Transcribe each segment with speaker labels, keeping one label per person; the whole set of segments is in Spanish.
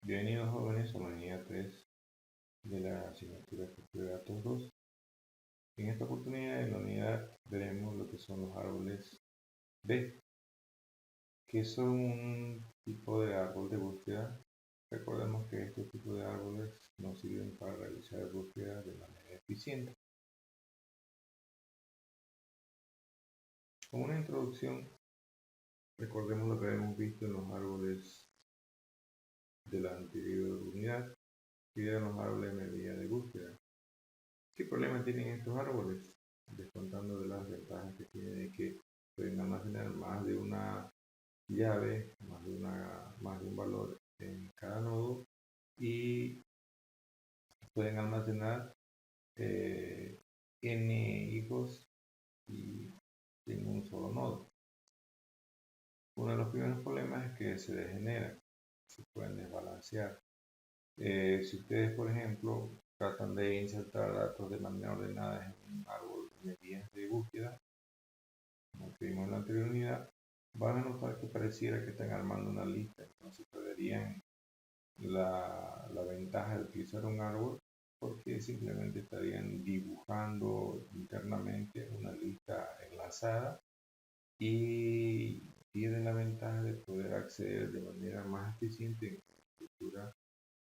Speaker 1: Bienvenidos jóvenes a la unidad 3 de la asignatura Estructura de Datos 2. En esta oportunidad en la unidad veremos lo que son los árboles B, que son un tipo de árbol de búsqueda. Recordemos que este tipo de árboles nos sirven para realizar búsquedas de manera eficiente. Como una introducción, recordemos lo que habíamos visto en los árboles de la anterior unidad, que eran los árboles de medida de búsqueda. ¿Qué problema tienen estos árboles? Descontando de las ventajas que tienen de que pueden almacenar más de una llave, más de un valor en cada nodo, y pueden almacenar n hijos y en un solo nodo. Uno de los primeros problemas es que se degeneran, se pueden desbalancear. Si ustedes, por ejemplo, tratan de insertar datos de manera ordenada en un árbol de medidas de búsqueda, como que vimos en la anterior unidad, van a notar que pareciera que están armando una lista, entonces perderían la ventaja de utilizar un árbol porque simplemente estarían dibujando internamente una lista enlazada y tienen la ventaja de poder acceder de manera más eficiente a una estructura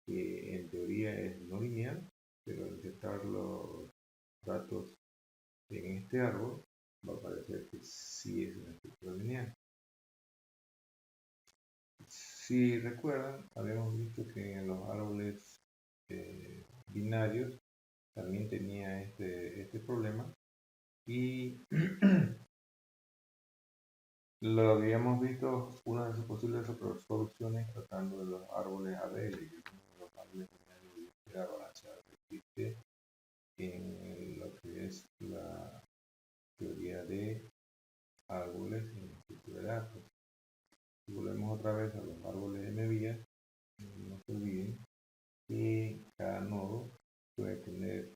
Speaker 1: que en teoría es no lineal, pero al insertar los datos en este árbol va a parecer que sí es una estructura lineal. Si recuerdan, habíamos visto que en los árboles binarios también tenía este problema y lo habíamos visto una de sus posibles soluciones tratando de los árboles ABL, que es uno de los árboles binarios de búsqueda balanceada que existe en lo que es la teoría de árboles en estructura de datos. Si volvemos otra vez a los árboles de medidas, no se olviden que cada nodo puede tener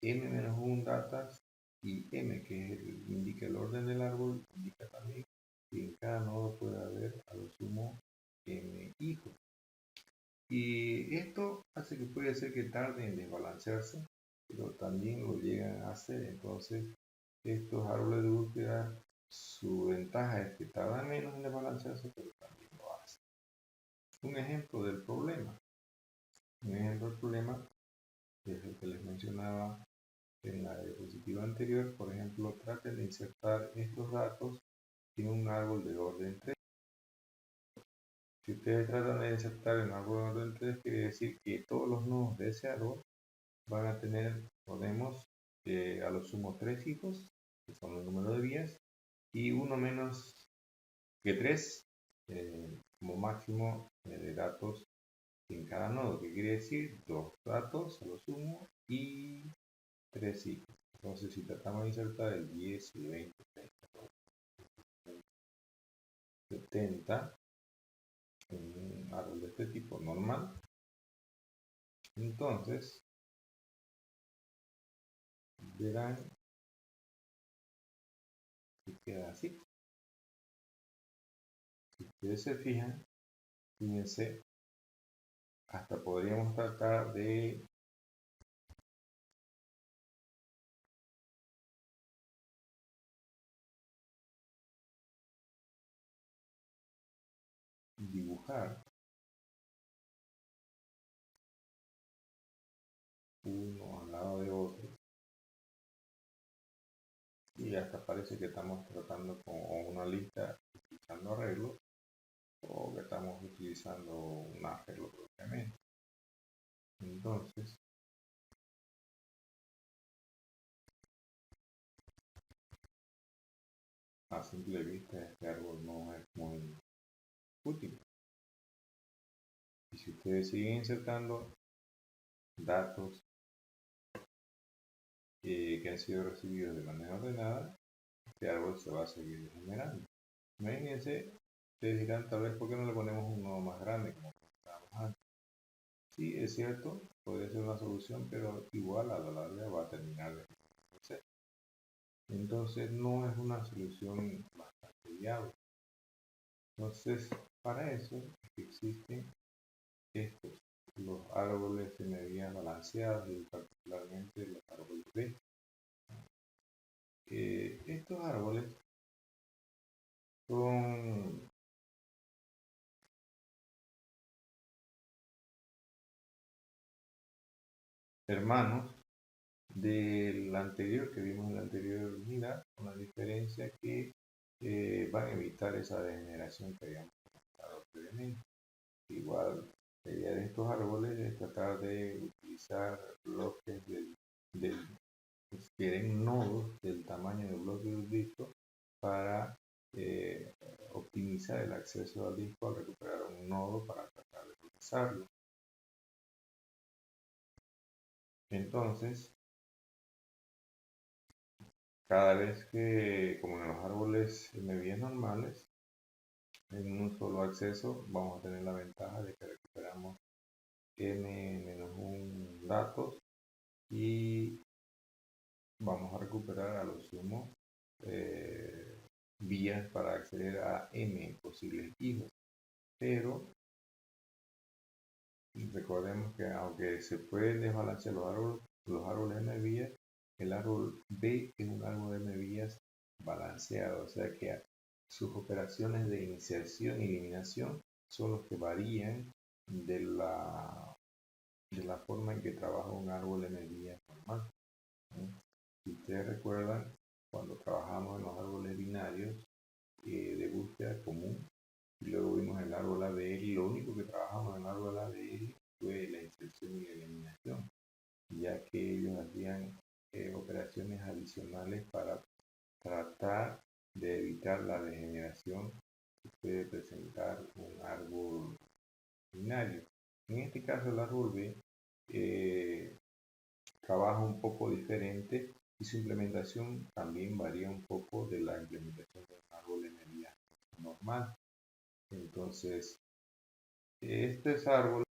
Speaker 1: m-1 datas y m, que es indica el orden del árbol, indica también que en cada nodo puede haber a lo sumo m hijos. Y esto hace que puede ser que tarde en desbalancearse, pero también lo llegan a hacer. Entonces, estos árboles de búsqueda, su ventaja es que tardan menos en desbalancearse, pero también lo hacen. Un ejemplo del problema. Un ejemplo del problema es el que les mencionaba en la diapositiva anterior. Por ejemplo, traten de insertar estos datos en un árbol de orden 3. Si ustedes tratan de insertar en un árbol de orden 3, quiere decir que todos los nodos de ese árbol van a tener, ponemos, a lo sumo 3 hijos, que son el número de vías, y uno menos que 3 como máximo de datos en cada nodo, que quiere decir 2 datos a lo sumo y 3 hijos. Entonces, si tratamos de insertar el 10, el 20, 30, 70 en un árbol de este tipo normal, entonces verán que queda así. Si ustedes se fijan, fíjense, hasta podríamos tratar de dibujar uno al lado de otro y hasta parece que estamos tratando con una lista utilizando arreglo o que estamos utilizando un arreglo propiamente. Entonces, a simple vista este árbol no es muy útil. Y si ustedes siguen insertando datos que han sido recibidos de manera ordenada, este árbol se va a seguir generando. Imagínense, ustedes dirán tal vez por qué no le ponemos un nodo más grande como pensábamos antes. Sí, es cierto, podría ser una solución, pero igual a la larga va a terminar de hacer. Entonces no es una solución bastante viable. Entonces, para eso existen estos, los árboles de medidas balanceadas y particularmente los árboles B. Estos árboles son hermanos del anterior que vimos en la anterior unidad, con la diferencia que van a evitar esa degeneración que habíamos comentado previamente. Igual, la idea de estos árboles es tratar de utilizar bloques que den nodos del tamaño del bloque del disco para optimizar el acceso al disco al recuperar un nodo para tratar de procesarlo. Entonces, cada vez que, como en los árboles MVIs normales, en un solo acceso vamos a tener la ventaja de que recuperamos n-1 datos y vamos a recuperar a lo sumo vías para acceder a m posibles hijos. Pero recordemos que aunque se pueden desbalancear los árboles m vías, el árbol B es un árbol m vías balanceado, o sea que sus operaciones de iniciación y eliminación son los que varían de la forma en que trabaja un árbol m vías normal. Si ustedes recuerdan, cuando trabajamos en los árboles binarios de búsqueda común, y luego vimos el árbol ABL, lo único que trabajamos en el árbol ABL fue la inserción y la eliminación, ya que ellos hacían operaciones adicionales para tratar de evitar la degeneración que puede presentar un árbol binario. En este caso el árbol B trabaja un poco diferente y su implementación también varía un poco de la implementación de un árbol en el normal. Entonces, estos árboles,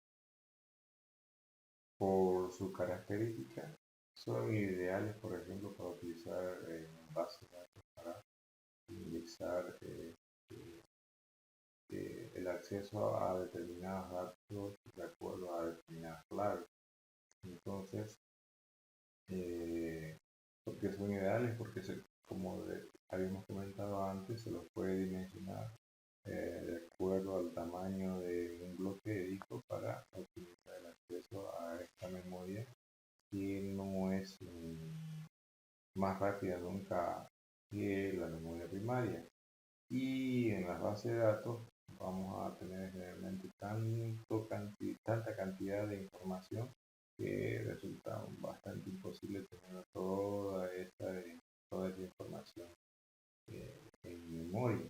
Speaker 1: por sus características, son ideales, por ejemplo, para utilizar bases de datos para indexar el acceso a determinados datos de acuerdo a determinadas claves. Entonces, porque son ideales, porque como habíamos comentado antes, se los puede dimensionar de acuerdo al tamaño de un bloque de disco para optimizar el acceso a esta memoria, que no es más rápida nunca que la memoria primaria. Y en las bases de datos vamos a tener generalmente tanta cantidad de información que resulta bastante imposible tener toda esa información en memoria.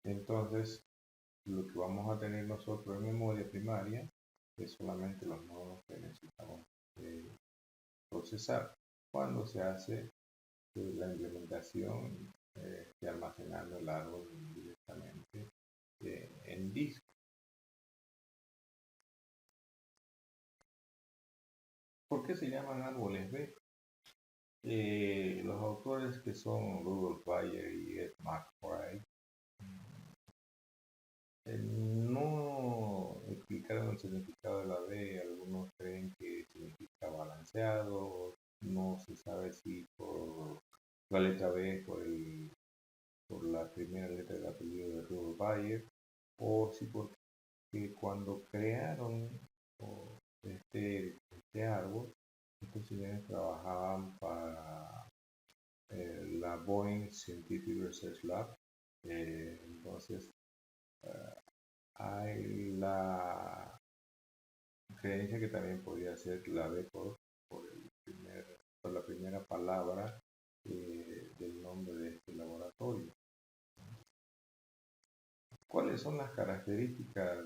Speaker 1: Entonces, lo que vamos a tener nosotros en memoria primaria es solamente los nodos que necesitamos procesar cuando se hace la implementación almacenando el árbol directamente en disco. ¿Por qué se llaman árboles B? Los autores, que son Rudolf Bayer y Ed McBride, no explicaron el significado de la B. Algunos creen que significa balanceado, no se sabe si por la letra B por la primera letra del apellido de Rudolf Bayer, o si porque cuando crearon este árbol, estos señores trabajaban para la Boeing Scientific Research Lab. Entonces, hay la creencia que también podría ser la B por la primera palabra del nombre de este laboratorio. ¿Cuáles son las características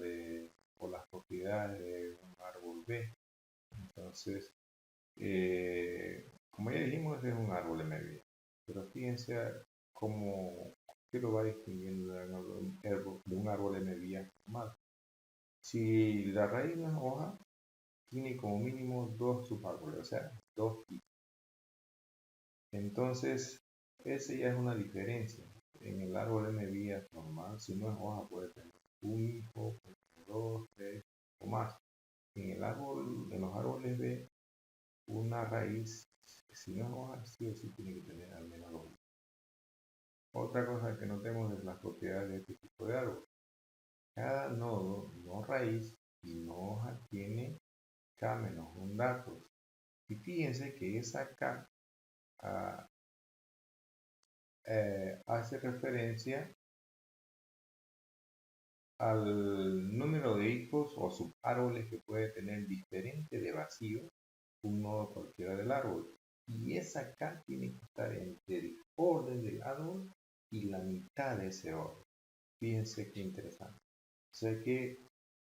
Speaker 1: o las propiedades de un árbol B? Entonces, como ya dijimos, es un árbol de media, pero fíjense qué lo va distinguiendo de un árbol de media normal. Si la raíz no es hoja, tiene como mínimo dos subárboles, o sea, dos tipos. Entonces, esa ya es una diferencia. En el árbol M vías normal, si no es hoja, puede tener un hijo, dos, tres o más. En los árboles B, una raíz, si no es hoja, sí o sí tiene que tener al menos dos. Otra cosa que notemos es las propiedades de este tipo de árbol. Cada nodo, no raíz y no hoja, tiene K menos un datos. Y fíjense que esa K hace referencia al número de hijos o subárboles que puede tener diferente de vacío un nodo cualquiera del árbol. Y esa K tiene que estar entre el orden del árbol y la mitad de ese orden. Fíjense qué interesante. O sea que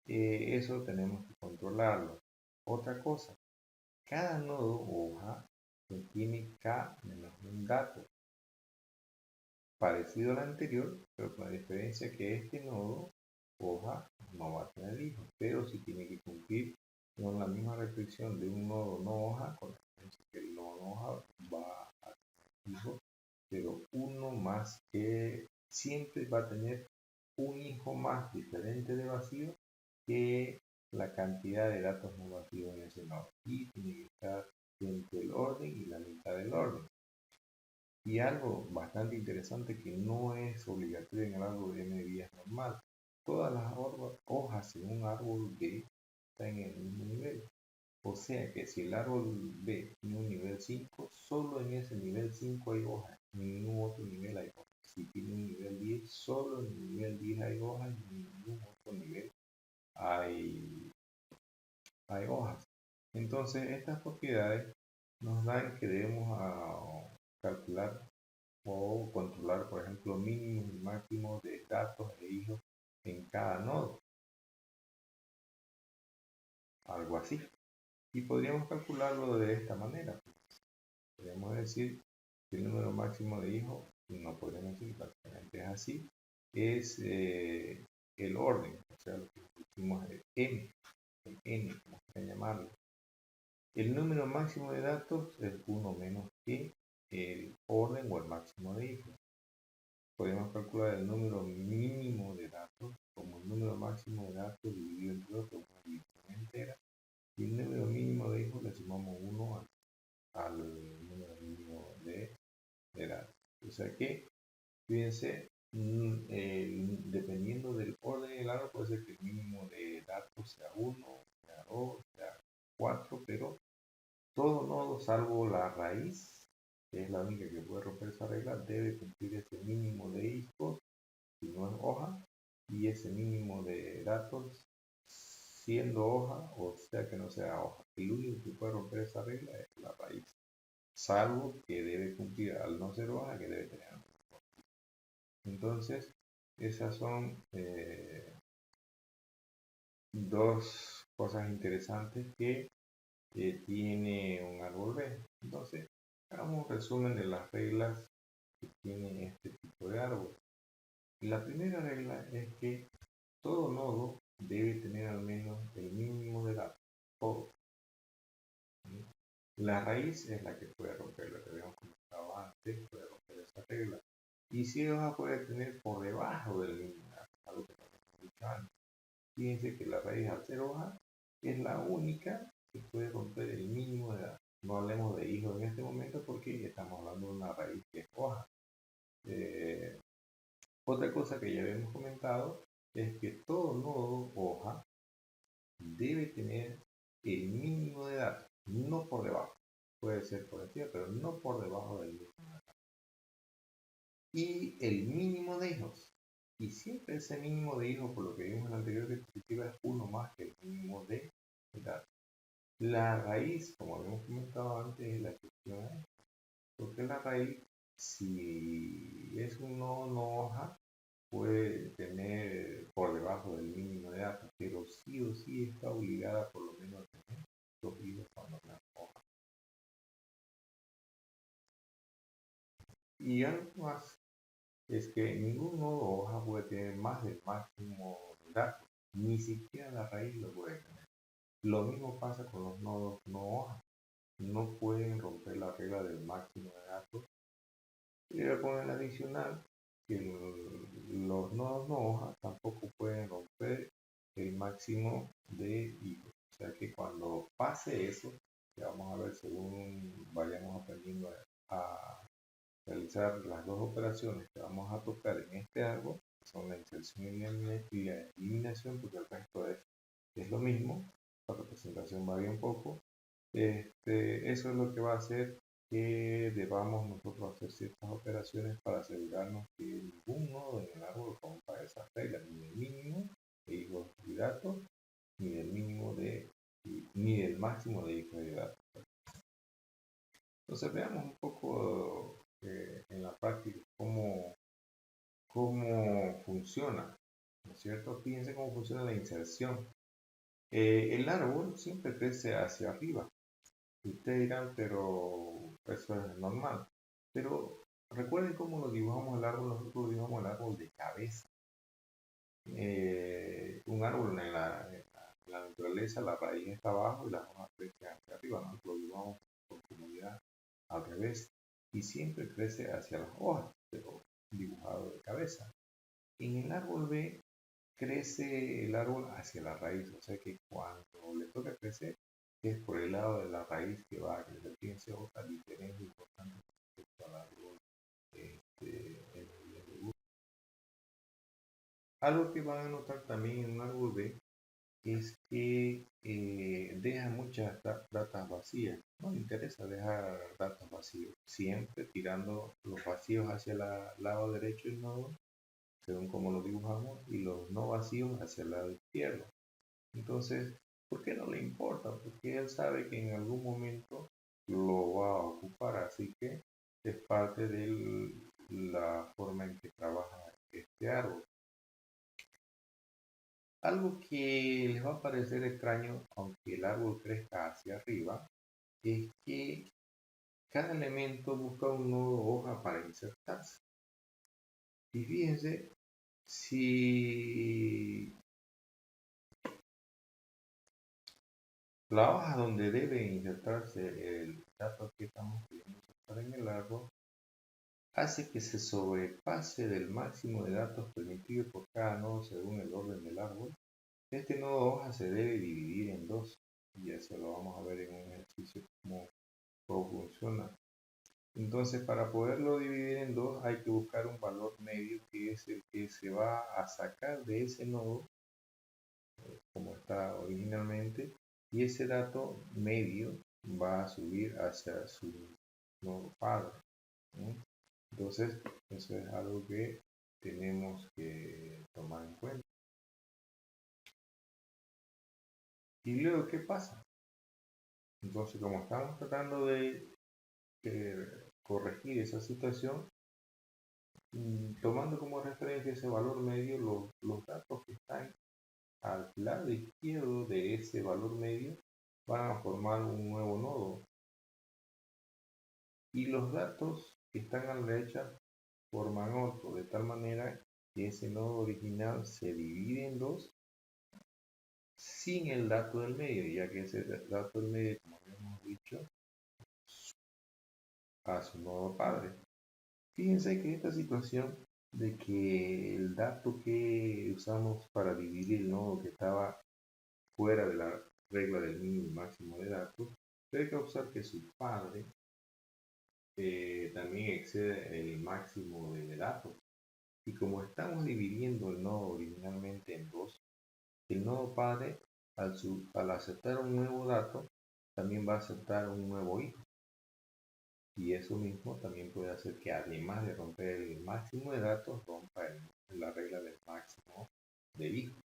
Speaker 1: eso tenemos que controlarlo. Otra cosa, cada nodo o hoja contiene K menos un dato, parecido al anterior, pero con la diferencia que este nodo hoja no va a tener hijos, pero sí tiene que cumplir con la misma restricción de un nodo no hoja, con la diferencia que el nodo no hoja va a tener hijos, pero uno más que siempre va a tener un hijo más diferente de vacío que la cantidad de datos no vacíos en ese nodo, y tiene que estar entre el orden y la mitad del orden. Y algo bastante interesante que no es obligatorio en el árbol de M vías normal. Todas las hojas en un árbol B están en el mismo nivel. O sea que si el árbol B tiene un nivel 5, solo en ese nivel 5 hay hojas, en ningún otro nivel hay hojas. Si tiene un nivel 10, solo en el nivel 10 hay hojas, y en ningún otro nivel hay hojas. Entonces, estas propiedades nos dan que debemos calcular o controlar, por ejemplo, mínimos y máximos de datos e hijos en cada nodo, algo así. Y podríamos calcularlo de esta manera. Podríamos decir que el número máximo de hijos, no podríamos decir prácticamente es así, es el orden, o sea, lo que decimos el n, como quieran llamarlo. El número máximo de datos es 1 menos que el orden o el máximo de hijos. Podemos calcular el número mínimo de datos como el número máximo de datos dividido entre 2, que es una división entera, y el número mínimo de hijos le sumamos 1 al número mínimo de datos. O sea que, fíjense, dependiendo del orden del árbol, puede ser que el mínimo de datos sea 1, sea 2, sea 4, pero todo nodo salvo la raíz, que es la única que puede romper esa regla, debe cumplir ese mínimo de hijos si no es hoja, y ese mínimo de datos siendo hoja, o sea que no sea hoja. El único que puede romper esa regla es la raíz, salvo que debe cumplir al no ser hoja, que debe tener. Entonces, esas son dos cosas interesantes que tiene un árbol B. Entonces, hagamos un resumen de las reglas que tiene este tipo de árbol. La primera regla es que todo nodo debe tener al menos el mínimo de datos. Todo. La raíz es la que puede romper, lo que habíamos comentado antes, puede romper esa regla. Y si hoja puede tener por debajo del mínimo de datos, algo que habíamos dicho antes. Fíjense que la raíz al ser hoja es la única que puede romper el mínimo de datos. No hablemos de hijos en este momento porque estamos hablando de una raíz que es hoja. Otra cosa que ya habíamos comentado es que todo nodo hoja debe tener el mínimo de datos, no por debajo. Puede ser por encima, pero no por debajo del mínimo de datos. Y el mínimo de hijos. Y siempre ese mínimo de hijos, por lo que vimos en la anterior diapositiva, es uno más que el mínimo de datos. La raíz, como habíamos comentado antes, es la excepción a esto. Porque la raíz, si es un nodo no hoja, puede tener por debajo del mínimo de datos, pero sí o sí está obligada por lo menos a tener 2 hijos cuando la hoja. Y algo más es que ningún nodo hoja puede tener más del máximo de datos, ni siquiera la raíz lo puede tener. Lo mismo pasa con los nodos no hoja, no pueden romper la regla del máximo de datos, pero con el adicional que los nodos no hoja tampoco pueden romper máximo de hijos. O sea que cuando pase eso, que vamos a ver según vayamos aprendiendo a realizar las dos operaciones que vamos a tocar en este árbol, que son la inserción y la eliminación, porque el resto es lo mismo, la representación varía un poco. Eso es lo que va a hacer que debamos nosotros hacer ciertas operaciones para asegurarnos que ningún nodo en el árbol rompa esas reglas, ni del mínimo de hijos y datos, ni del ni del máximo de hijos y datos. Entonces veamos un poco en la práctica cómo funciona, ¿no es cierto? Fíjense cómo funciona la inserción. El árbol siempre crece hacia arriba. Ustedes dirán, pero eso es normal. Pero recuerden cómo lo dibujamos el árbol. Nosotros dibujamos el árbol de cabeza. Un árbol en la naturaleza, la raíz está abajo y las hojas crecen hacia arriba. Nosotros lo dibujamos por comodidad al revés. Y siempre crece hacia las hojas, pero dibujado de cabeza. En el árbol B crece el árbol hacia la raíz, o sea que cuando le toca crecer es por el lado de la raíz que va a crecer. Fíjense otra diferencia importante respecto al árbol Algo que van a notar también en un árbol B es que deja muchas datas vacías. No le interesa dejar datos vacíos, siempre tirando los vacíos hacia el lado derecho del nodo, según como lo dibujamos, y los no vacíos hacia el lado izquierdo. Entonces, ¿por qué no le importa? Porque él sabe que en algún momento lo va a ocupar, así que es parte de la forma en que trabaja este árbol. Algo que les va a parecer extraño, aunque el árbol crezca hacia arriba, es que cada elemento busca un nodo hoja para insertarse. Y fíjense, si la hoja donde debe insertarse el dato que estamos queriendo insertar en el árbol hace que se sobrepase del máximo de datos permitido por cada nodo según el orden del árbol. Este nodo hoja se debe dividir en dos, y eso lo vamos a ver en un ejercicio cómo funciona. Entonces, para poderlo dividir en dos hay que buscar un valor medio que es el que se va a sacar de ese nodo como está originalmente, y ese dato medio va a subir hacia su nodo padre, ¿no? Entonces, eso es algo que tenemos que tomar en cuenta. Y luego, ¿qué pasa? Entonces, como estamos tratando de corregir esa situación, tomando como referencia ese valor medio, los datos que están al lado izquierdo de ese valor medio van a formar un nuevo nodo. Y los datos que están a la derecha forman otro, de tal manera que ese nodo original se divide en dos sin el dato del medio, ya que ese dato del medio, como habíamos dicho, a su nodo padre. Fíjense que esta situación de que el dato que usamos para dividir el nodo que estaba fuera de la regla del mínimo y máximo de datos puede causar que su padre también excede el máximo de datos. Y como estamos dividiendo el nodo originalmente en dos, el nodo padre al aceptar un nuevo dato también va a aceptar un nuevo hijo. Y eso mismo también puede hacer que además de romper el máximo de datos, rompa la regla del máximo de hijos.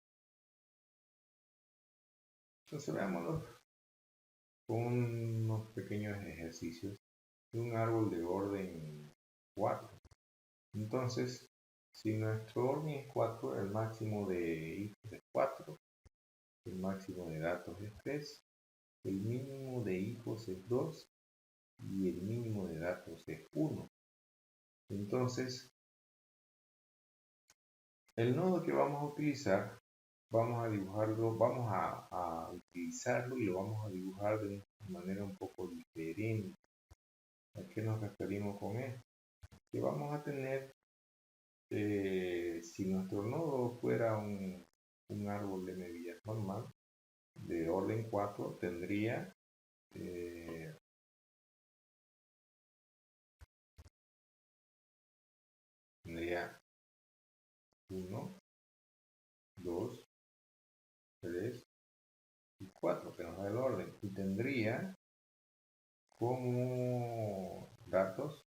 Speaker 1: Entonces veámoslo con unos pequeños ejercicios de un árbol de orden 4. Entonces, si nuestro orden es 4, el máximo de hijos es 4, el máximo de datos es 3, el mínimo de hijos es 2 y el mínimo de datos es 1. Entonces, el nodo que vamos a utilizar, vamos a dibujarlo, vamos a utilizarlo y lo vamos a dibujar de una manera un poco diferente. ¿A qué nos referimos con esto? Que vamos a tener, si nuestro nodo fuera un un árbol de medidas normal de orden 4 tendría 1, 2, 3 y 4, que nos da el orden, y tendría como datos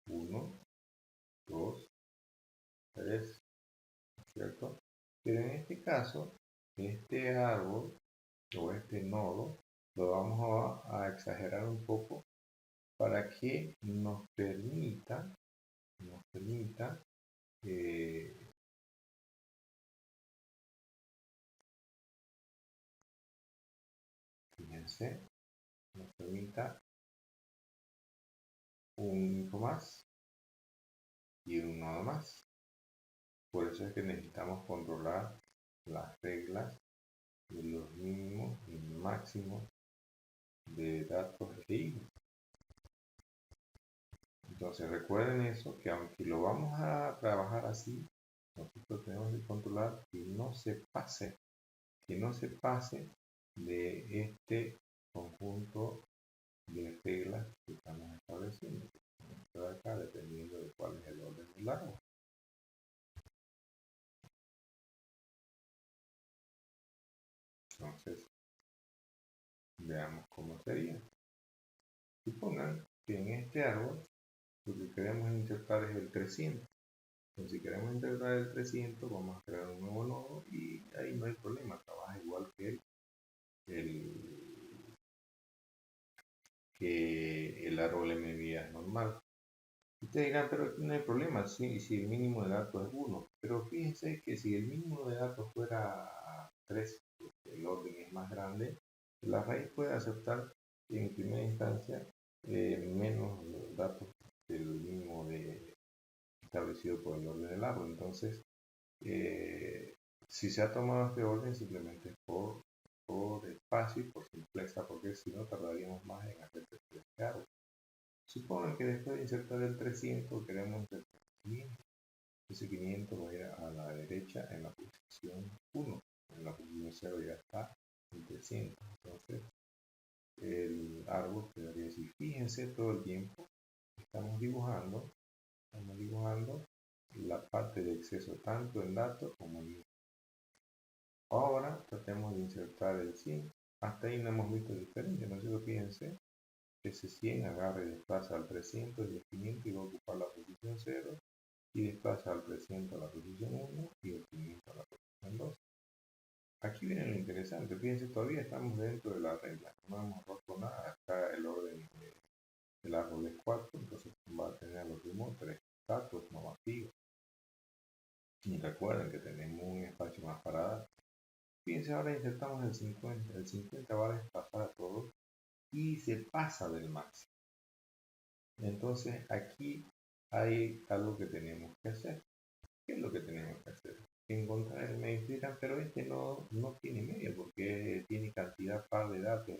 Speaker 1: 1, 2, 3, ¿cierto? Pero en este caso, este árbol o este nodo lo vamos a exagerar un poco para que nos permita eh, fíjense, nos permita un hijo más y un nodo más. Por eso es que necesitamos controlar las reglas de los mínimos y máximos de datos de hijos. Entonces recuerden eso, que aunque lo vamos a trabajar así, nosotros tenemos que controlar que no se pase de este conjunto de reglas que estamos estableciendo. Esto de acá, dependiendo de cuál es el orden del árbol. Entonces, veamos cómo sería. Supongan que en este árbol lo que queremos insertar es el 300. Entonces, si queremos insertar el 300, vamos a crear un nuevo nodo y ahí no hay problema, trabaja igual que el árbol MVA normal. Ustedes dirán, pero no hay problema si el mínimo de datos es 1. Pero fíjense que si el mínimo de datos fuera 3, el orden es más grande, la raíz puede aceptar en primera instancia menos datos del mínimo establecido por el orden del árbol. Entonces, si se ha tomado este orden, simplemente por espacio y por simpleza, porque si no tardaríamos más en hacer este árbol. Supongan que después de insertar el 300 queremos insertar 500. Ese 500 va a ir a la derecha en la posición 1. En la posición 0 ya está el 300. Entonces el árbol quedaría así. Fíjense todo el tiempo. Estamos dibujando la parte de exceso tanto en datos como en. Ahora tratemos de insertar el 100. Hasta ahí no hemos visto diferencia, ¿no es cierto? Fíjense, ese 100 agarra y desplaza al 300 y el 500 y va a ocupar la posición 0 y desplaza al 300 a la posición 1 y el 500 a la posición 2. Aquí viene lo interesante, fíjense, todavía estamos dentro de la regla, no hemos roto nada, acá el orden del árbol es 4, entonces va a tener los mismos 3 datos no vacíos. Y recuerden que tenemos un espacio más para datos. Fíjense, ahora insertamos el 50. El 50 va a desplazar a todos y se pasa del máximo. Entonces aquí hay algo que tenemos que hacer. ¿Qué es lo que tenemos que hacer? Encontrar el medio. Dirán, pero este no tiene medio porque tiene cantidad par de datos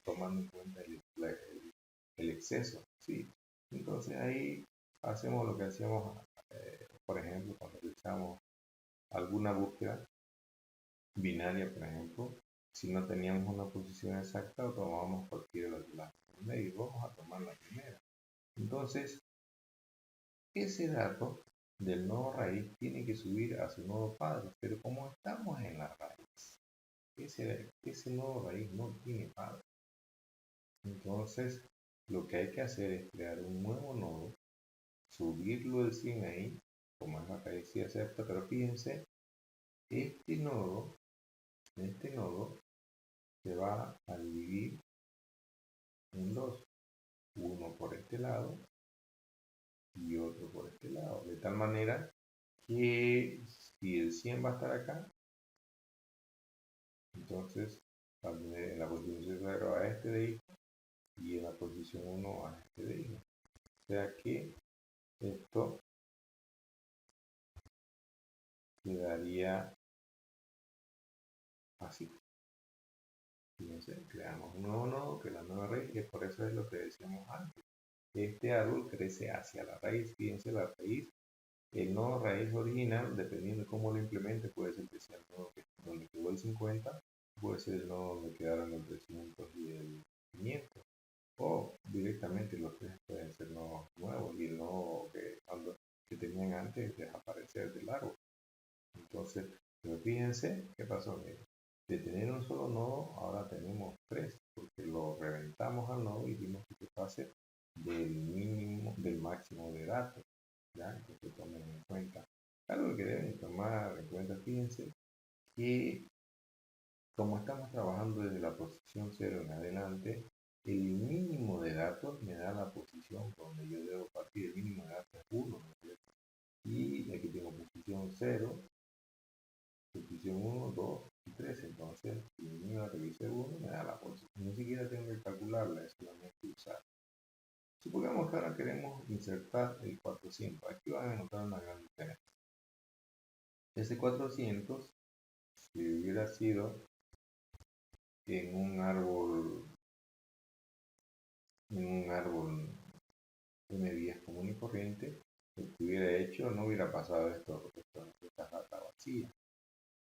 Speaker 1: tomando en cuenta el exceso. ¿Sí? Entonces ahí hacemos lo que hacíamos, por ejemplo, cuando realizamos alguna búsqueda binaria, por ejemplo, si no teníamos una posición exacta, tomábamos cualquiera de las medios. Vamos a tomar la primera. Entonces, ese dato del nodo raíz tiene que subir a su nodo padre, pero como estamos en la raíz, ese nodo raíz no tiene padre. Entonces, lo que hay que hacer es crear un nuevo nodo, subirlo el 100 ahí, como es la raíz sí acepta, pero fíjense, este nodo se va a dividir en dos, uno por este lado y otro por este lado, de tal manera que si el 100 va a estar acá, entonces en la posición 0 a este de hijo y en la posición 1 a este de hijo. O sea que esto quedaría así. Fíjense, creamos un nuevo nodo que es la nueva raíz, y por eso es lo que decíamos antes. Este árbol crece hacia la raíz. Fíjense, la raíz El nodo raíz original, dependiendo de cómo lo implemente, puede ser que sea el nodo donde quedó el 50, puede ser el nodo donde quedaron el 300 y el 500, o directamente los tres pueden ser nodos nuevos y el nodo que tenían antes desaparecer del árbol. Entonces, pero fíjense qué pasó. Miren, de tener un solo nodo, ahora tenemos tres, porque lo reventamos al nodo y vimos que se pase del máximo de datos. ¿Ya? Entonces tomen en cuenta. Algo que deben tomar en cuenta, fíjense, que como estamos trabajando desde la posición 0 en adelante, el mínimo de datos me da la posición donde yo debo partir. El mínimo de datos es 1, ¿no es cierto? Y aquí tengo posición 0, posición 1, 2 y 3. Entonces, si el mínimo de datos dice 1, me da la posición. Ni siquiera tengo que calcularla, es solamente usar. Supongamos que ahora queremos insertar el 400. Aquí van a notar una gran diferencia. Ese 400, si hubiera sido en un árbol M10 común y corriente, lo que hubiera hecho no hubiera pasado esta rata vacía.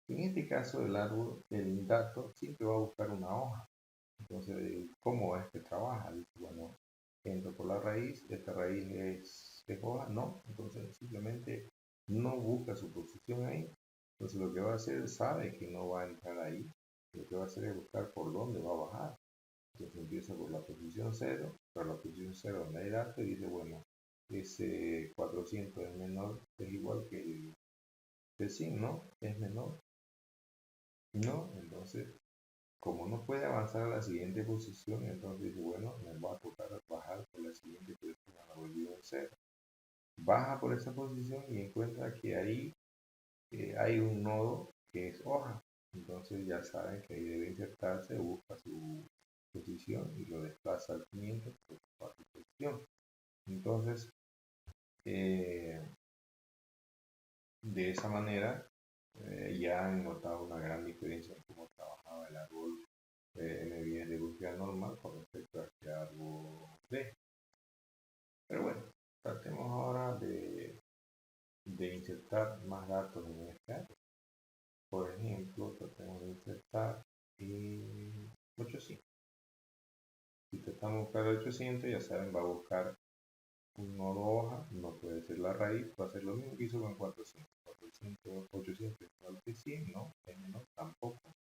Speaker 1: En este caso el árbol, el dato siempre va a buscar una hoja. Entonces, ¿cómo es que trabaja? Dice, bueno, entro por la raíz, esta raíz es hoja, no, entonces simplemente no busca su posición ahí. Entonces lo que va a hacer, sabe que no va a entrar ahí, lo que va a hacer es buscar por dónde va a bajar. Entonces empieza por la posición 0, por la posición 0 donde hay datos y dice, bueno, ese 400 es menor, es igual que el 100, ¿no? Es menor, ¿no? Entonces, como no puede avanzar a la siguiente posición, entonces dice, bueno, me va a tocar bajar por la siguiente posición, la volvió en 0. Baja por esa posición y encuentra que ahí hay un nodo que es hoja. Entonces ya saben que ahí debe insertarse, busca su posición y lo desplaza al 500 por su posición. Entonces, de esa manera ya han notado una gran diferencia en cómo trabajaba el árbol M10 de búsqueda normal con respecto a este árbol D. Pero bueno, tratemos ahora de insertar más datos en este árbol. Por ejemplo, tratemos de insertar 800. Si tratamos de buscar 800, ya saben, va a buscar un nodo hoja, no puede ser la raíz, va a ser lo mismo que hizo con 400. 800 igual que 100, no, no, tampoco.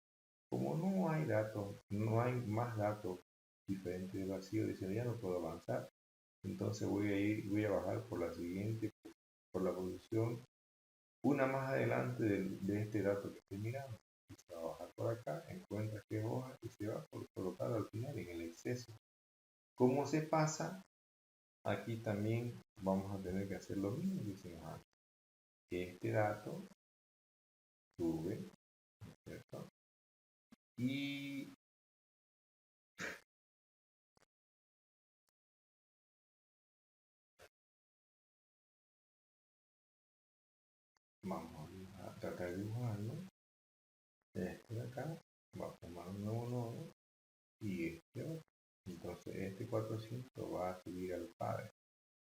Speaker 1: Como no hay datos, no hay más datos diferentes de vacío, dice, ya no puedo avanzar. Entonces voy a bajar por la siguiente, por la posición, una más adelante de este dato que estoy mirando. Y se va a bajar por acá, encuentra que es hoja y se va a colocar al final en el exceso. ¿Cómo se pasa? Aquí también vamos a tener que hacer lo mismo. Dicen, este dato sube, ¿cierto? Y vamos a tratar de dibujarlo. Este de acá va a formar un nuevo nodo y este otro. Entonces este 400 va a subir al padre.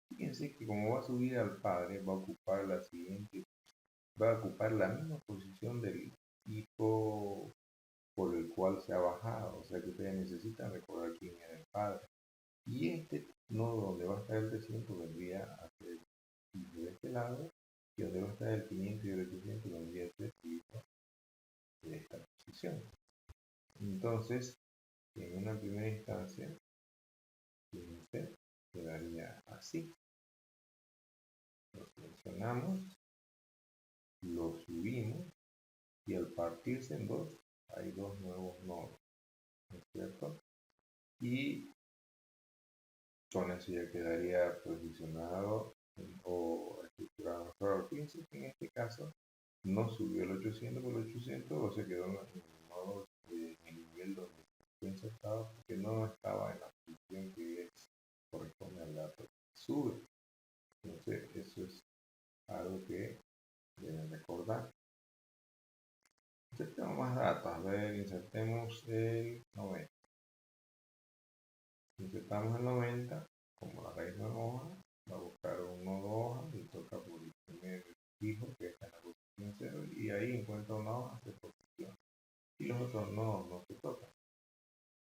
Speaker 1: Fíjense que como va a subir al padre, va a ocupar la siguiente, va a ocupar la misma posición del hijo por el cual se ha bajado. O sea que ustedes necesitan recordar quién era el padre. Y este nodo donde va a estar el 300 vendría a ser de este lado, y donde va a estar el 500 y el 800 vendría a ser de esta posición. Entonces, en una primera instancia, fíjense, quedaría así. Lo seleccionamos, lo subimos y al partirse en dos, hay dos nuevos nodos, ¿no es cierto? Y con eso ya quedaría posicionado o estructurado mejor. Fíjense que en este caso no subió el 800 por el 800 o se quedó en el nodo en el nivel donde fue insertado porque no estaba en la posición que corresponde al dato que sube. Entonces, eso es algo que deben recordar. Insertemos más datos. A ver, insertemos el 90. Insertamos el 90, como la raíz no es hoja, va a buscar un nodo hoja y toca por el primer hijo que está en la posición 0 y ahí encuentra una hoja de posición. Y los otros no se tocan.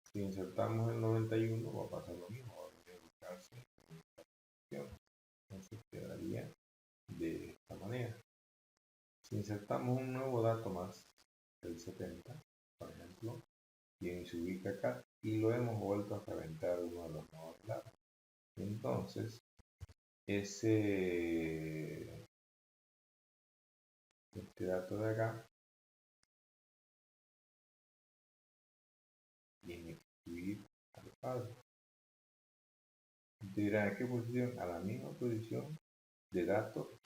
Speaker 1: Si insertamos el 91 va a pasar lo mismo, va a venir a ubicarse en esta posición. Entonces quedaría de esta manera. Si insertamos un nuevo dato más, el 70, por ejemplo, y se ubica acá y lo hemos vuelto a reventar uno de los nodos lados. Entonces, este dato de acá tiene que subir al padre. Dirá a qué posición, a la misma posición de dato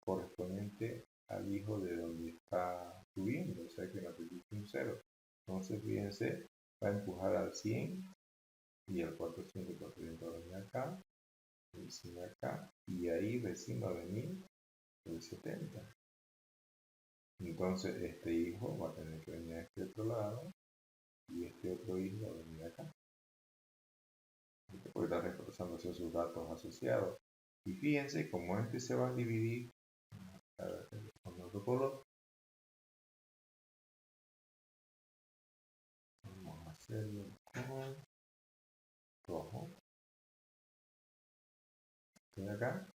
Speaker 1: correspondiente al hijo de donde está subiendo, o sea que en la posición 0. Entonces, fíjense, va a empujar al 100 y al 400, 400 va a venir acá, el 100 acá, y ahí recién va a venir el 70. Entonces, este hijo va a tener que venir a este otro lado y este otro hijo va a venir acá. Porque está reforzándose sus datos asociados. Y fíjense, como este se va a dividir con otro color, vamos a hacerlo con rojo. Este de acá,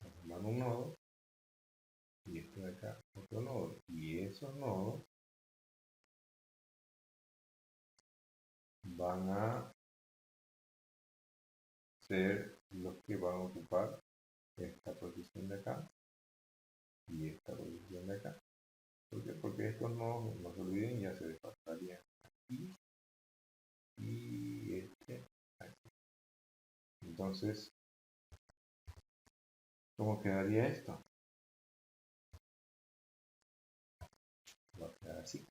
Speaker 1: formando un nodo, y este de acá, otro nodo. Y esos nodos van a ser los que van a ocupar esta posición de acá y esta posición de acá. ¿Por qué? Porque estos nodos, no se olviden, ya se despasarían aquí y este aquí. Entonces, ¿cómo quedaría esto? Va a quedar así.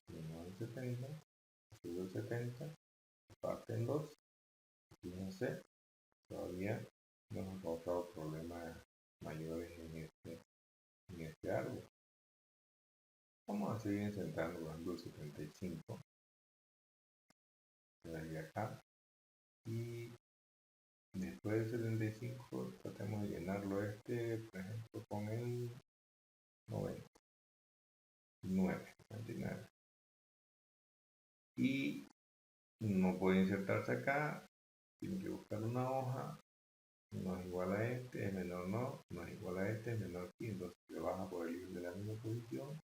Speaker 1: Tenemos el 70, sube el 70, parte en 2. Fíjense, todavía no nos ha causado problemas mayores en este árbol. Vamos a seguir insertando, por ejemplo, el 75. Quedaría acá. Y después del 75, tratemos de llenarlo por ejemplo, con el 99. Y no puede insertarse acá, tiene que buscar una hoja, no es igual a este, es menor no es igual a este, es menor que, entonces se baja por el libro de la misma posición,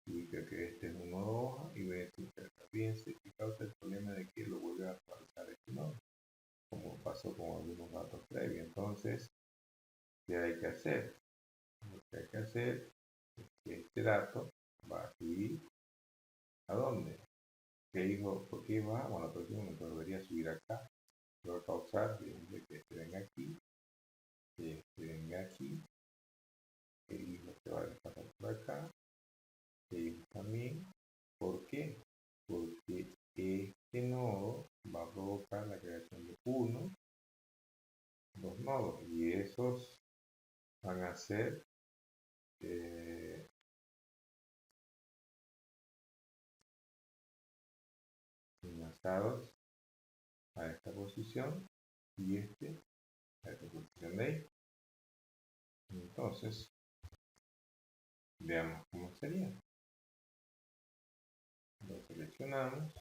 Speaker 1: ubica que este es un nodo hoja y ve si fíjense que causa el problema de que lo vuelve a actualizar este nodo, como pasó con algunos datos previos. Entonces, ¿qué hay que hacer? Lo que hay que hacer es que este dato va a subir ¿a dónde? ¿Qué hijo? ¿Por qué va? Bueno, la próxima entonces debería subir acá. Lo va a causar, fíjense que este venga aquí, que este venga aquí, el hijo se va a desplazar por acá, el hijo también. ¿Por qué? Porque este nodo va a provocar la creación de dos nodos, y esos van a ser enlazados a esta posición y este a esta posición de ahí. Entonces, veamos cómo sería. Lo seleccionamos,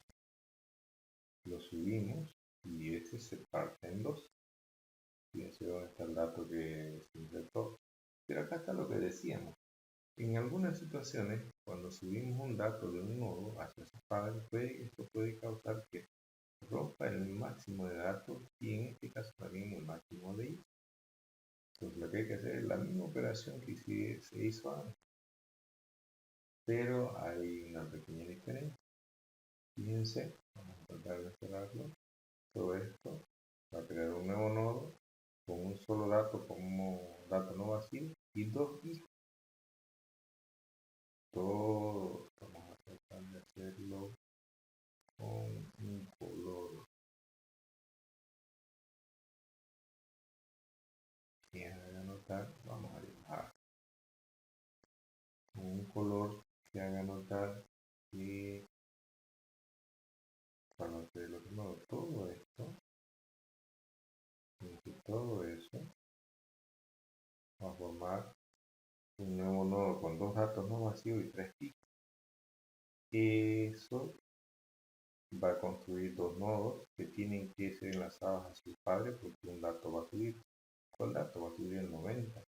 Speaker 1: lo subimos y este se parte en dos. Fíjense dónde está el dato que se insertó. Pero acá está lo que decíamos. En algunas situaciones, cuando subimos un dato de un nodo hacia su padre, esto puede causar que rompa el máximo de datos y en este caso también el máximo de hitos. Entonces lo que hay que hacer es la misma operación que se hizo antes, pero hay una pequeña diferencia. Fíjense, vamos a tratar de cerrarlo. Todo esto va a crear un nuevo nodo con un solo dato como dato no vacío y dos hijos. Todo vamos a tratar de hacerlo con un color que haga notar, vamos a dibujar con un color que haga notar que para hacer el otro nodo, todo esto, todo eso va a nodo con 2 datos no vacíos y 3 picos. Eso va a construir 2 nodos que tienen que ser enlazados hacia el padre porque un dato va a subir. ¿Cuál dato? Va a subir el 90.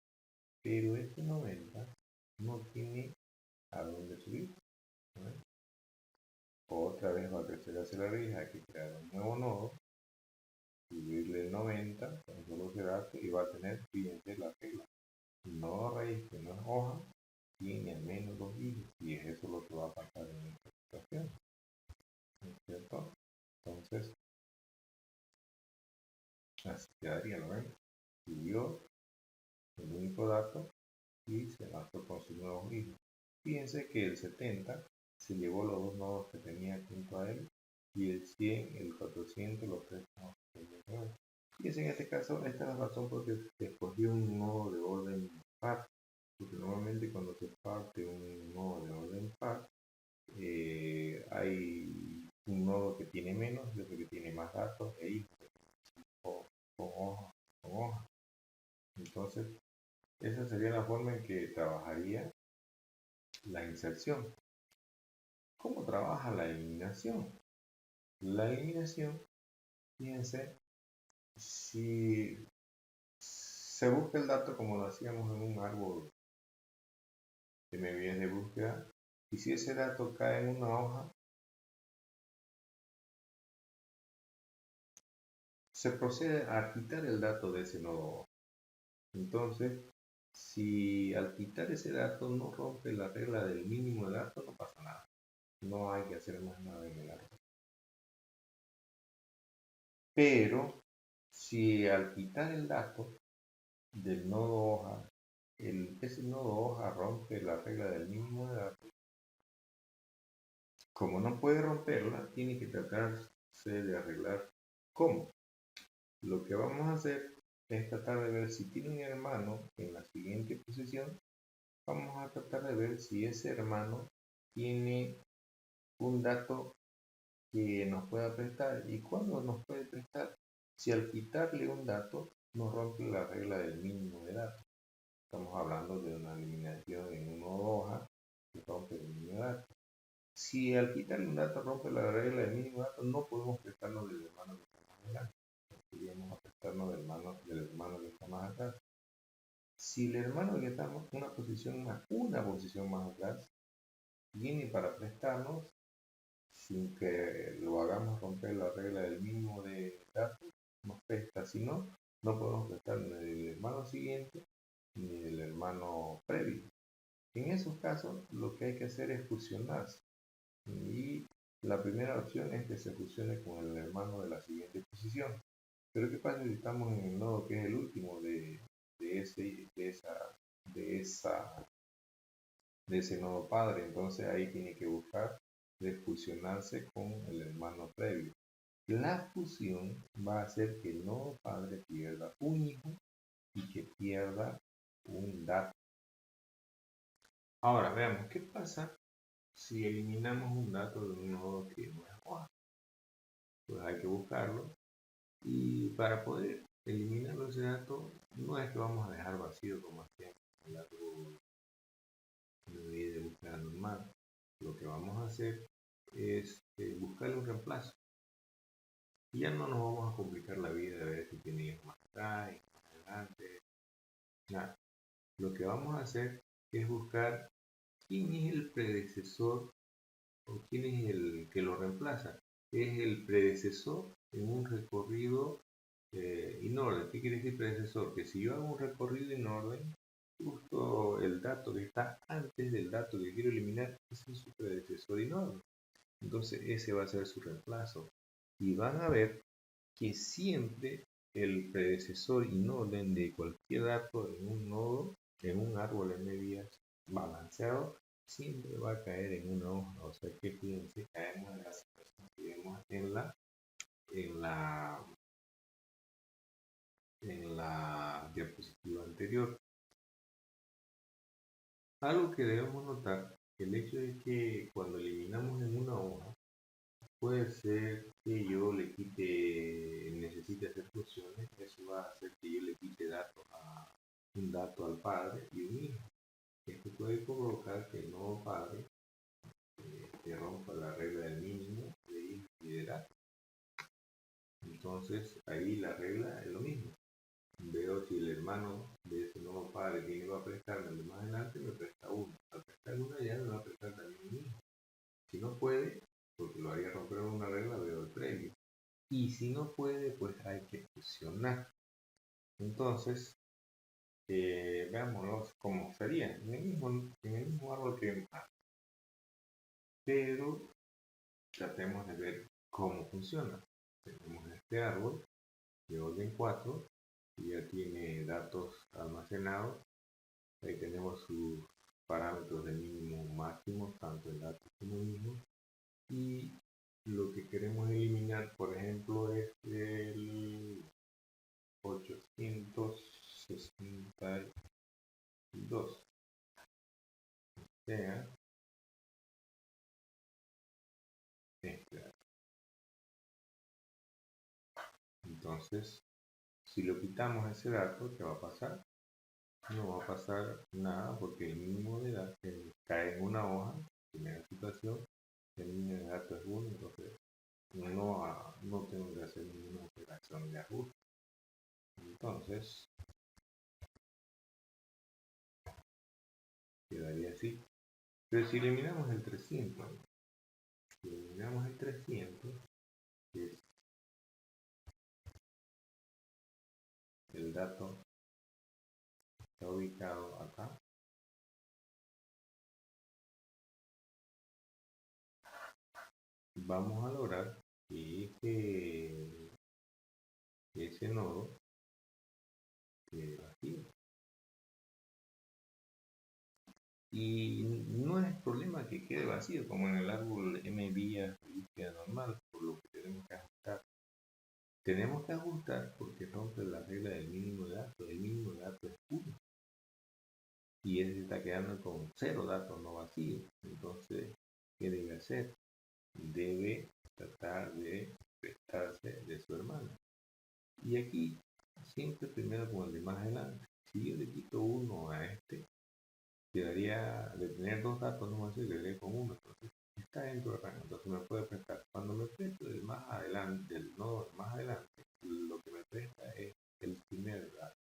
Speaker 1: Pero este 90 no tiene a dónde subir. ¿No? Otra vez va a crecer hacia la raíz, hay que crear un nuevo nodo, subirle el 90 con solo ese dato y va a tener, fíjense la regla, nodo raíz que no es hoja, tiene al menos 2 hijos y es eso lo que va a pasar en esta situación. ¿No es cierto? Entonces, así quedaría, ¿lo ven? Subió el único dato y se enlazó con sus nuevos hijos. Fíjense que el 70 se llevó los 2 nodos que tenía junto a él y el 100, el 400, los 3 nodos que tenía. Fíjense en este caso, esta es la razón por la que escogí un nodo de orden par, porque normalmente cuando se parte un nodo de orden par, hay un nodo que tiene menos y otro que tiene más datos e hijos, con hoja. Entonces, esa sería la forma en que trabajaría la inserción. ¿Cómo trabaja la eliminación? La eliminación, fíjense, si se busca el dato como lo hacíamos en un árbol de medidas de búsqueda, y si ese dato cae en una hoja, se procede a quitar el dato de ese nodo. Entonces, si al quitar ese dato no rompe la regla del mínimo de datos, no pasa nada. No hay que hacer más nada en el árbol. Pero, si al quitar el dato del nodo hoja, ese nodo hoja rompe la regla del mínimo de datos, como no puede romperla, tiene que tratarse de arreglar. ¿Cómo? Lo que vamos a hacer es tratar de ver si tiene un hermano en la siguiente posición. Vamos a tratar de ver si ese hermano tiene un dato que nos pueda prestar. ¿Y cuándo nos puede prestar? Si al quitarle un dato nos rompe la regla del mínimo de datos. Estamos hablando de una eliminación en un nodo hoja que rompe el mínimo de datos. Si al quitarle un dato rompe la regla del mínimo de datos, no podemos prestarnos del hermano que está más adelante. Podríamos prestarnos del hermano que está más atrás. Si el hermano que está en una posición más atrás viene para prestarnos, sin que lo hagamos romper la regla del mínimo de datos, nos presta. Si no, no podemos prestar ni del hermano siguiente ni del hermano previo. En esos casos, lo que hay que hacer es fusionarse. Y la primera opción es que se fusione con el hermano de la siguiente posición. Pero ¿qué pasa si estamos en el nodo que es el último de ese nodo padre? Entonces ahí tiene que buscar de fusionarse con el hermano previo. La fusión va a hacer que el nodo padre pierda un hijo y que pierda un dato. Ahora veamos qué pasa si eliminamos un dato de un nodo que no es hoja. Pues hay que buscarlo, y para poder eliminar ese dato no es que vamos a dejar vacío como hacíamos en el árbol de búsqueda normal. Lo que vamos a hacer es buscarle un reemplazo. Y ya no nos vamos a complicar la vida de ver si tiene hijos más atrás, más adelante. Nada. Lo que vamos a hacer es buscar quién es el predecesor o quién es el que lo reemplaza. Es el predecesor en un recorrido in orden. ¿Qué quiere decir predecesor? Que si yo hago un recorrido en orden, justo el dato que está antes del dato que quiero eliminar, ese es su predecesor in orden. Entonces ese va a ser su reemplazo. Y van a ver que siempre el predecesor in orden de cualquier dato en un nodo, en un árbol de medias balanceado, siempre va a caer en una hoja. O sea que fíjense, caemos en la situación que vemos en la diapositiva anterior. Algo que debemos notar, el hecho de que cuando eliminamos en una hoja, puede ser que yo le necesite hacer funciones, eso va a hacer que yo le quite datos un dato al padre y un hijo. Esto puede provocar que el nodo padre rompa la regla del mínimo de I y de dato. Entonces ahí la regla es lo mismo. Veo si el hermano de ese nodo padre que iba a prestarme el de más adelante me presta uno. Al prestar una ya me va a prestar también el mismo. Si no puede, porque lo haría romper una regla, veo el previo. Y si no puede, pues hay que fusionar. Entonces, veámoslo cómo sería en el mismo árbol que vimos antes. Pero tratemos de ver cómo funciona. Tenemos este árbol de orden 4 que ya tiene datos almacenados. Ahí tenemos sus parámetros de mínimo máximo, tanto en datos como en mínimo. Y lo que queremos eliminar, por ejemplo, es el 862. O sea, este dato. Entonces, si lo quitamos ese dato, ¿qué va a pasar? No va a pasar nada porque el mínimo de datos cae en una hoja, primera situación, el mínimo de datos es 1, entonces no tengo que hacer ninguna operación de ajuste. Entonces, quedaría así. Pero si eliminamos el 300, que es el dato que está ubicado acá, vamos a lograr que ese nodo quede vacío. Y no es problema que quede vacío, como en el árbol M vías de búsqueda normal, por lo que tenemos que ajustar. Tenemos que ajustar porque rompe la regla del mínimo de datos. El mínimo de datos es 1. Y ese está quedando con 0 datos no vacíos. Entonces, ¿qué debe hacer? Debe tratar de prestarse de su hermano. Y aquí, siempre primero con el de más adelante. Si yo le quito 1 a este, quedaría de tener 2 datos no vacíos, quedaría con 1. Entonces, está dentro del rango. Entonces, me puede prestar. Cuando me presto del más adelante, del nodo más adelante, lo que me presta es el primer dato.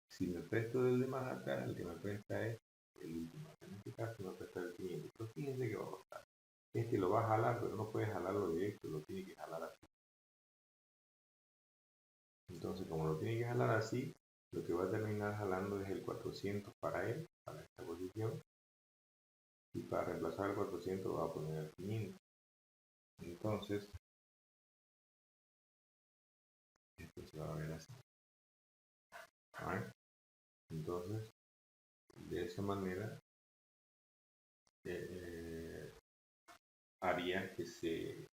Speaker 1: Si me presto del de más acá, el que me presta es el último. En este caso me presta el 500. Pero fíjense que va a pasar. Este lo va a jalar, pero no puede jalarlo directo, lo tiene que jalar así. Entonces, como lo tiene que jalar así, lo que va a terminar jalando es el 400 para él, para esta posición. Y para reemplazar el 400 va a poner el 500. Entonces, esto se va a ver así. ¿Vale? Entonces, de esa manera, haría que se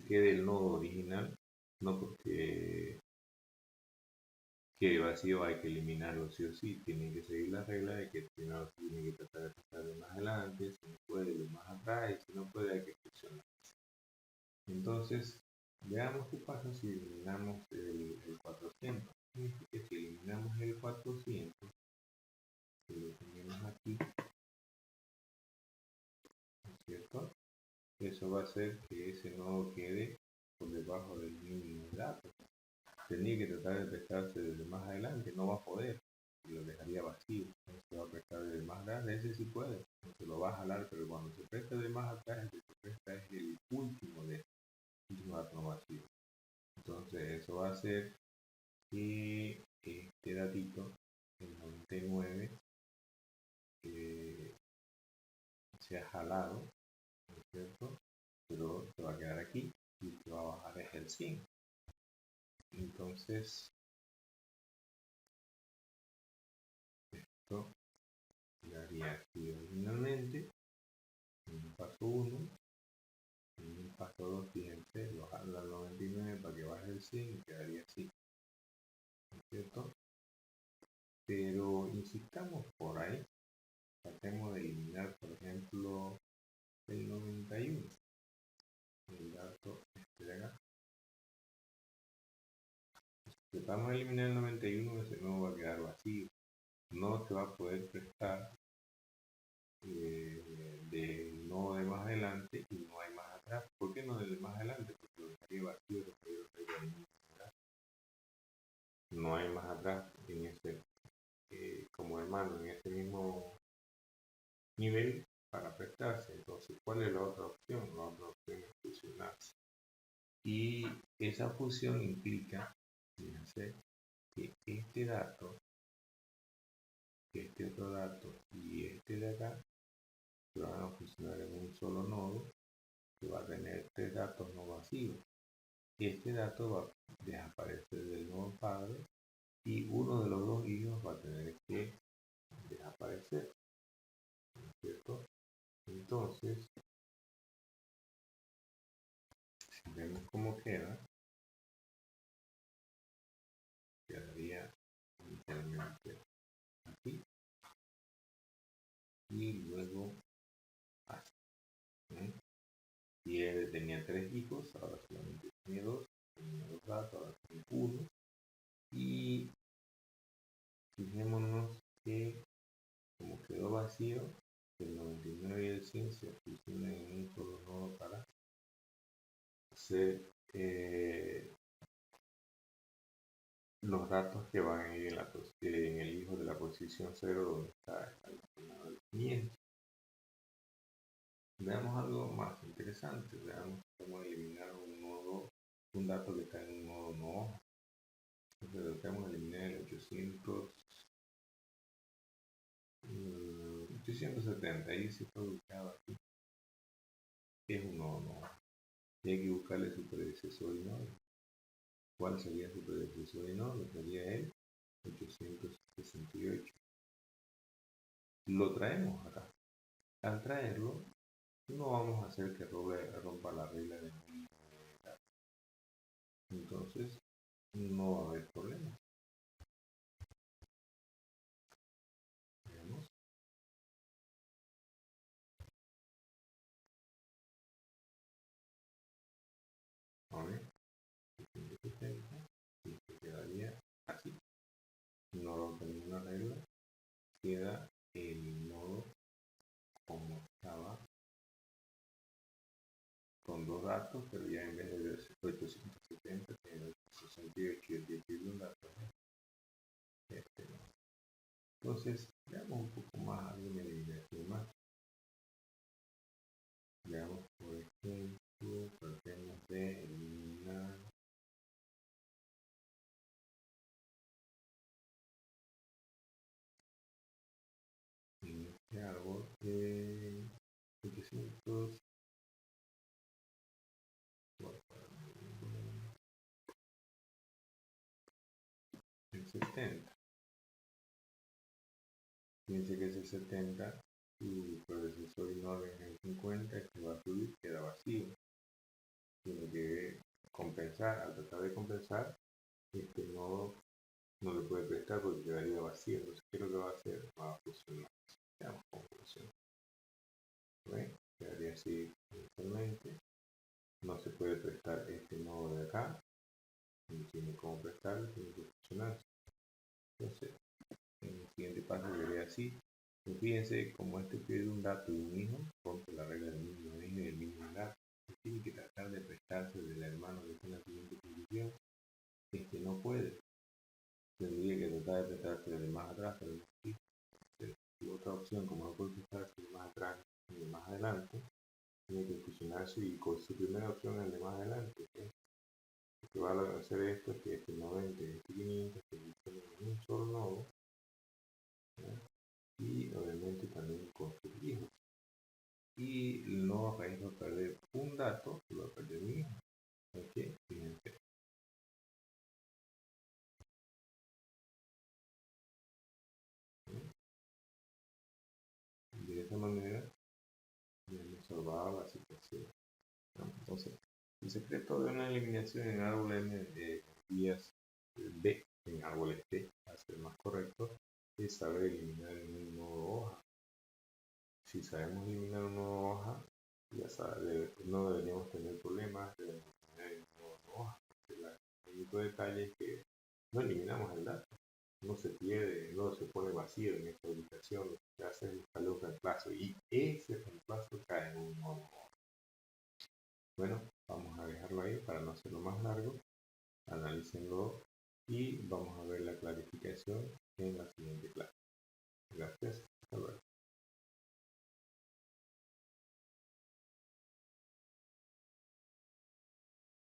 Speaker 1: quede el nodo original, no porque quede vacío hay que eliminarlo sí o sí, tiene que seguir la regla de que primero se tiene que tratar de pasar de más adelante, si no puede de más atrás y si no puede hay que flexionar. Entonces, veamos qué pasa si eliminamos el 400. Que si eliminamos el 400, que lo tenemos aquí, ¿no es cierto? Eso va a hacer que ese nodo quede por debajo del mínimo de datos. Tendría que tratar de prestarse desde más adelante, no va a poder, y lo dejaría vacío. Entonces va a prestar desde más grande, ese sí puede, entonces lo va a jalar, pero cuando se presta de más atrás, el que se presta es el último dato vacío. Entonces eso va a hacer que este datito, el 99, sea jalado, ¿no es cierto? Pero se va a quedar aquí y el que va a bajar es el 100. Entonces, esto quedaría aquí originalmente en el paso 1. En el paso 2, fíjense, lo jalo al 99 para que baje el 100 y quedaría así, ¿no es cierto? Pero insistamos por ahí, tratemos de eliminar, por ejemplo, el 91, el dato este de acá. Si tratamos de eliminar el 91, ese nuevo va a quedar vacío. no te va a poder prestar del nodo de más adelante y no hay más atrás. ¿Por qué no del más adelante? Porque lo dejaría vacío, no hay más atrás en ese, como hermano, en ese mismo nivel para prestarse. Entonces, ¿cuál es la otra opción? La otra opción es fusionarse. Y esa fusión implica, fíjense, que este dato, este otro dato y este de acá se van a fusionar en un solo nodo que va a tener tres datos no vacíos. Este dato va a desaparecer del nodo padre y uno de los dos hijos va a tener que desaparecer, ¿no es cierto? Entonces, si vemos cómo queda, quedaría inicialmente así y luego así. Y él tenía tres hijos, ahora solamente tiene dos, tenía dos datos, ahora tiene uno. Y fijémonos que como quedó vacío, el 99 y el 100 se fusionan en un solo nodo para hacer los datos que van a ir en el hijo de la posición 0 donde está almacenado el 500. Veamos algo más interesante, veamos cómo eliminar un dato que está en un nodo no hoja. Entonces lo que vamos a eliminar el 870, ahí se está ubicado aquí, es un nodo no hoja. Y hay que buscarle su predecesor y nodo. ¿Cuál sería su predecesor y nodo? Sería el 868. Lo traemos acá. Al traerlo, no vamos a hacer que rompa la regla de nulidad. Entonces, no va a haber problema. Veamos. A ver, 170, y se quedaría así. No rompe ninguna regla. Queda el nodo como estaba, con dos datos, pero ya en vez de 870 tiene 868 y el 10 datos. Este no. Entonces, veamos un poco más alguna eliminación más. Veamos, por ejemplo, tratemos de eliminar en este árbol de 800, el 70. Fíjense que ese 70, su predecesor y no en el 50, que va a subir, queda vacío. Tiene que compensar, al tratar de compensar, este nodo no le puede prestar porque quedaría vacío. Entonces, ¿qué es lo que va a hacer? Va a fusionar. Veamos cómo funciona. ¿Ven? Quedaría así inicialmente. No se puede prestar este nodo de acá. No tiene cómo prestarlo, tiene que fusionarse. Entonces, en el siguiente paso quedaría así. Y fíjense, como este pierde un dato y un hijo, rompe la regla del mismo hijo y del mismo dato. Tiene que tratar de prestarse del hermano que está en la siguiente posición. Este no puede. Tendría que tratar de prestarse de más atrás, pero no existe. Y otra opción, como no puede prestarse de más atrás ni de más adelante, tiene que fusionarse y con su primera opción el de más adelante. ¿Okay? Lo que va a hacer esto es que este 90 y este 500 se fusionen en un solo nodo, ¿sí? Y obviamente también con sus hijos. Y no raíz va a perder un dato, lo va a perder un hijo. ¿Ok? Fíjense. ¿Sí? De esa manera ya hemos salvado la situación. ¿No? Entonces, el secreto de una eliminación en árbol N de vías B, en árboles T, para ser más correcto, es saber eliminar en un nodo hoja. Si sabemos eliminar un nodo hoja, ya no deberíamos tener problemas de eliminar el nodo hoja. El único detalle es que no eliminamos el dato, no se pierde, no se pone vacío en esta ubicación, lo que se hace es buscarle un reemplazo y ese reemplazo cae en un nodo. Bueno, vamos a dejarlo ahí para no hacerlo más largo. Analícenlo y vamos a ver la clarificación en la siguiente clase. Gracias. Hasta luego.